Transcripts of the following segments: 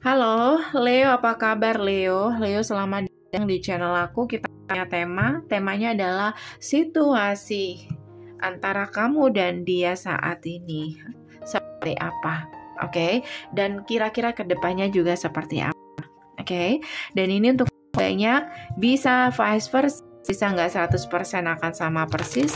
Halo, Leo, apa kabar Leo? Leo, selamat datang di channel aku. Kita punya temanya adalah situasi antara kamu dan dia saat ini. Seperti apa? Oke, dan kira-kira kedepannya juga seperti apa? Oke, dan ini untuk banyak bisa vice versa. Bisa nggak 100% akan sama persis.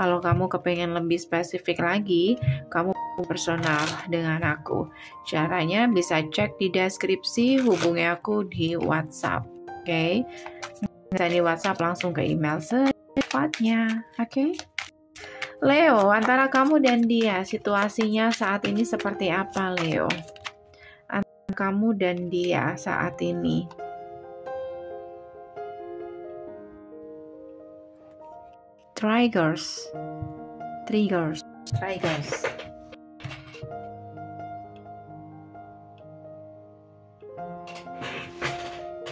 Kalau kamu kepengen lebih spesifik lagi, kamu personal dengan aku. Caranya bisa cek di deskripsi, hubungi aku di WhatsApp. Oke. Bisa di WhatsApp langsung ke email secepatnya. Oke. Leo, antara kamu dan dia, situasinya saat ini seperti apa, Leo? Antara kamu dan dia saat ini. Triggers.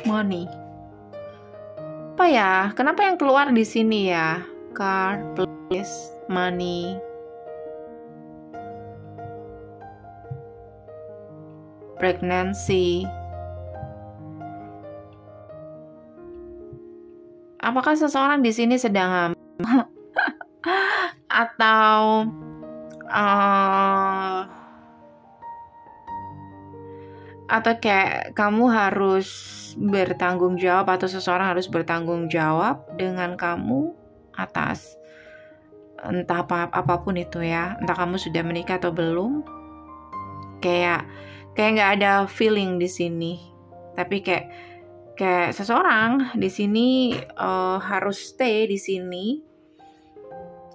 Money. Apa ya? Kenapa yang keluar di sini ya? Card, please, money. Pregnancy. Apakah seseorang di sini sedang hamil? Atau kayak kamu harus bertanggung jawab atau seseorang harus bertanggung jawab dengan kamu atas entah apapun itu ya, entah kamu sudah menikah atau belum. Kayak nggak ada feeling di sini, tapi kayak seseorang di sini harus stay di sini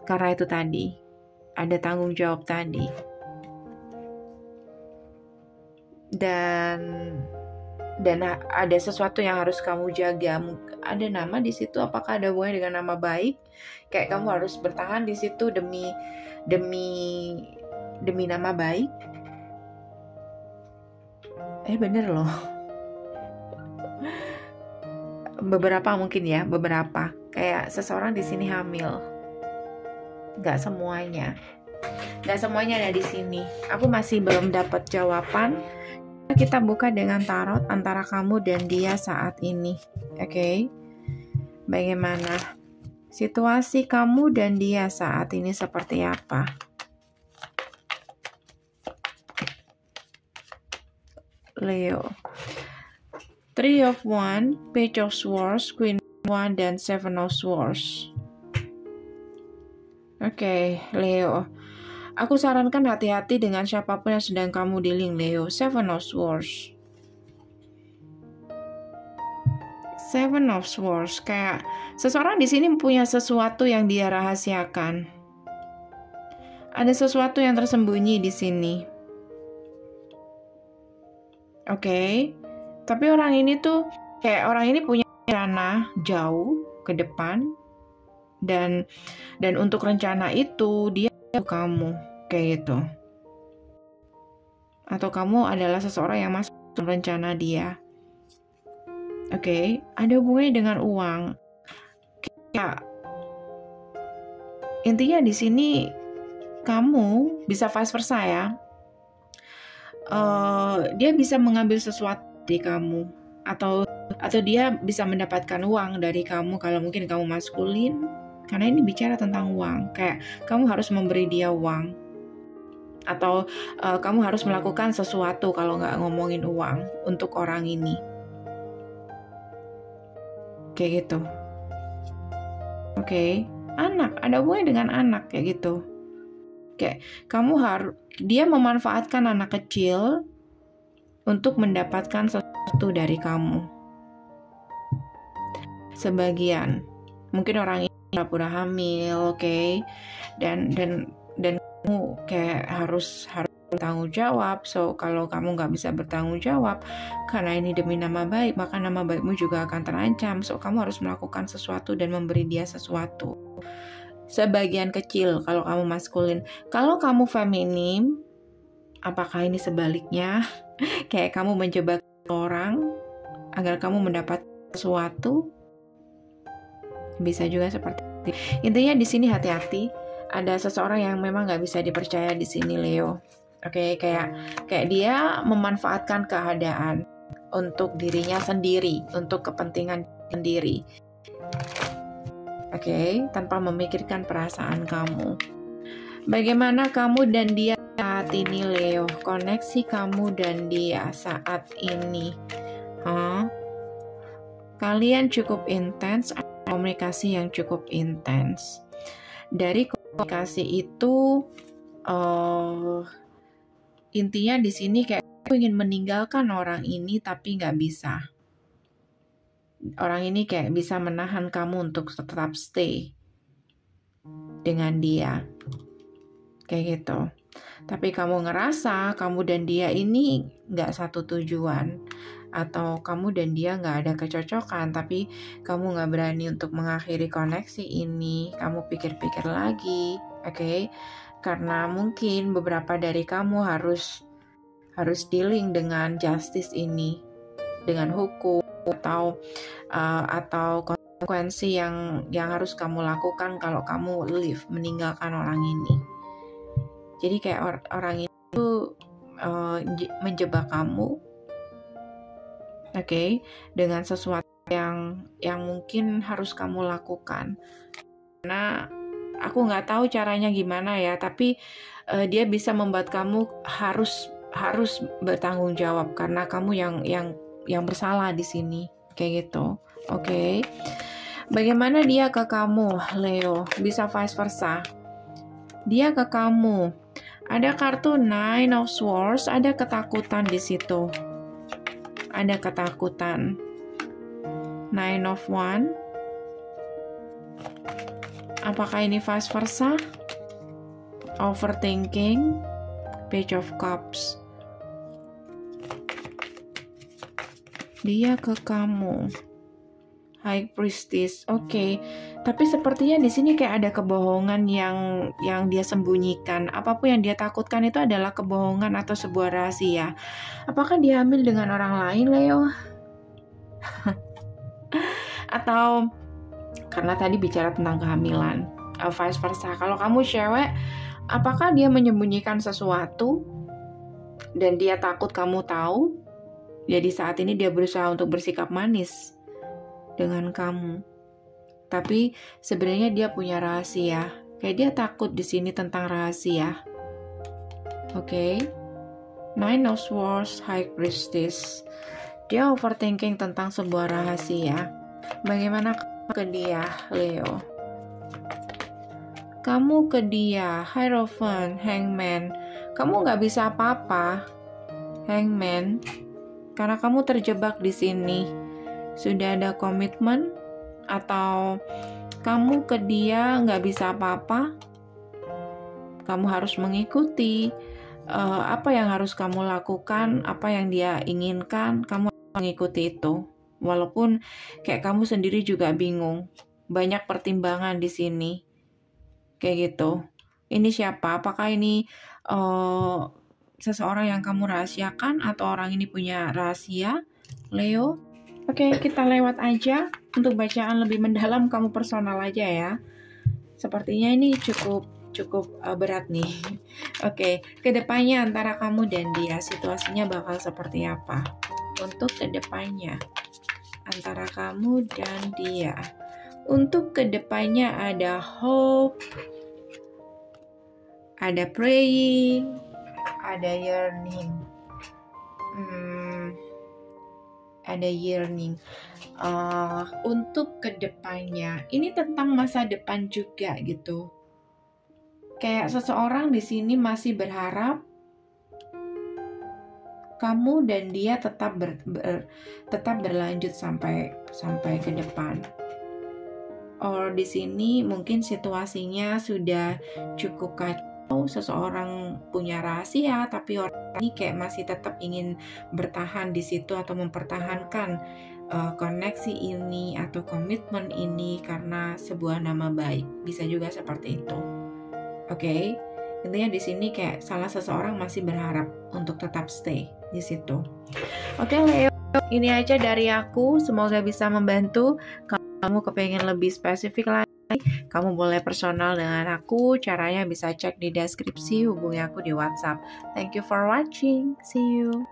karena itu tadi ada tanggung jawab tadi, dan ada sesuatu yang harus kamu jaga. Ada nama di situ, apakah ada hubungannya dengan nama baik? Kayak kamu harus bertahan di situ demi nama baik. Bener loh. Beberapa kayak seseorang di sini hamil. Gak semuanya ada di sini. Aku masih belum dapat jawaban. Kita buka dengan tarot antara kamu dan dia saat ini. Oke. Bagaimana situasi kamu dan dia saat ini seperti apa? Leo. Three of Wands, Page of Swords, Queen of Wands, dan Seven of Swords. Oke, Leo. Aku sarankan hati-hati dengan siapapun yang sedang kamu dealing, Leo. Seven of Swords. Kayak seseorang di sini punya sesuatu yang dia rahasiakan. Ada sesuatu yang tersembunyi di sini. Oke. Tapi orang ini punya rencana jauh ke depan, dan untuk rencana itu dia kamu kayak gitu, atau kamu adalah seseorang yang masuk dalam rencana dia. Oke. Ada hubungannya dengan uang. Kayak intinya di sini kamu bisa vice versa ya. Dia bisa mengambil sesuatu di kamu, atau dia bisa mendapatkan uang dari kamu kalau mungkin kamu maskulin, karena ini bicara tentang uang. Kayak kamu harus memberi dia uang, atau kamu harus melakukan sesuatu kalau nggak ngomongin uang untuk orang ini. Kayak gitu. Oke. Anak, ada hubungannya dengan anak kayak gitu. Kayak dia memanfaatkan anak kecil untuk mendapatkan sesuatu dari kamu. Sebagian. Mungkin orang ini pura-pura hamil, oke. Dan kamu kayak harus bertanggung jawab. So kalau kamu nggak bisa bertanggung jawab karena ini demi nama baik, maka nama baikmu juga akan terancam. So kamu harus melakukan sesuatu dan memberi dia sesuatu. Sebagian kecil kalau kamu maskulin. Kalau kamu feminim, apakah ini sebaliknya? Kayak kamu mencoba orang agar kamu mendapat sesuatu. Bisa juga seperti itu. Intinya di sini hati-hati. Ada seseorang yang memang nggak bisa dipercaya di sini, Leo. Oke, kayak dia memanfaatkan keadaan untuk dirinya sendiri, untuk kepentingan sendiri. Oke, tanpa memikirkan perasaan kamu. Bagaimana kamu dan dia saat ini, Leo? Koneksi kamu dan dia saat ini. Kalian cukup intens, komunikasi yang cukup intens. Dari komunikasi itu, intinya di sini kayak aku ingin meninggalkan orang ini tapi nggak bisa. Orang ini kayak bisa menahan kamu untuk tetap stay dengan dia. Kayak gitu. Tapi kamu ngerasa kamu dan dia ini nggak satu tujuan. Atau kamu dan dia nggak ada kecocokan, tapi kamu nggak berani untuk mengakhiri koneksi ini. Kamu pikir-pikir lagi, oke? Karena mungkin beberapa dari kamu harus dealing dengan justice ini, dengan hukum atau konsekuensi yang harus kamu lakukan kalau kamu leave, meninggalkan orang ini. Jadi kayak orang itu menjebak kamu, oke, dengan sesuatu yang mungkin harus kamu lakukan. Karena aku nggak tahu caranya gimana ya, tapi dia bisa membuat kamu harus bertanggung jawab karena kamu yang bersalah di sini, kayak gitu. Oke. Bagaimana dia ke kamu, Leo? Bisa vice versa. Dia ke kamu. Ada kartu Nine of Swords, ada ketakutan di situ. Ada ketakutan. Nine of Wands. Apakah ini vice versa? Overthinking. Page of Cups. Dia ke kamu. High Priestess. Oke. Tapi sepertinya di sini kayak ada kebohongan yang dia sembunyikan. Apapun yang dia takutkan itu adalah kebohongan atau sebuah rahasia. Apakah dia hamil dengan orang lain, Leo? Atau karena tadi bicara tentang kehamilan, vice versa. Kalau kamu cewek, apakah dia menyembunyikan sesuatu dan dia takut kamu tahu? Jadi saat ini dia berusaha untuk bersikap manis dengan kamu. Tapi sebenarnya dia punya rahasia. Kayak dia takut di sini tentang rahasia. Oke. Nine of Swords, High Priestess. Dia overthinking tentang sebuah rahasia. Bagaimana ke dia, Leo? Kamu ke dia, Hierophant, Hangman. Kamu nggak bisa apa-apa, Hangman. Karena kamu terjebak di sini. Sudah ada komitmen atau kamu ke dia nggak bisa apa-apa. Kamu harus mengikuti apa yang harus kamu lakukan, apa yang dia inginkan, kamu mengikuti itu. Walaupun kayak kamu sendiri juga bingung. Banyak pertimbangan di sini. Kayak gitu. Ini siapa? Apakah ini seseorang yang kamu rahasiakan atau orang ini punya rahasia, Leo? Oke, kita lewat aja. Untuk bacaan lebih mendalam kamu personal aja ya. Sepertinya ini cukup berat nih. Oke, kedepannya antara kamu dan dia situasinya bakal seperti apa? Untuk kedepannya antara kamu dan dia. Untuk kedepannya ada hope, ada praying, ada yearning. Ada yearning. Untuk kedepannya, ini tentang masa depan juga gitu. Kayak seseorang di sini masih berharap kamu dan dia tetap berlanjut sampai ke depan. Or di sini mungkin situasinya sudah cukup kacau, seseorang punya rahasia tapi orang ini kayak masih tetap ingin bertahan di situ atau mempertahankan koneksi ini atau komitmen ini karena sebuah nama baik. Bisa juga seperti itu. Oke, intinya di sini kayak salah seseorang masih berharap untuk tetap stay di situ. Oke, Leo, ini aja dari aku. Semoga bisa membantu. Kalau kamu kepengen lebih spesifik lagi Kamu boleh personal dengan aku, caranya bisa cek di deskripsi, hubungi aku di WhatsApp. Thank you for watching, see you.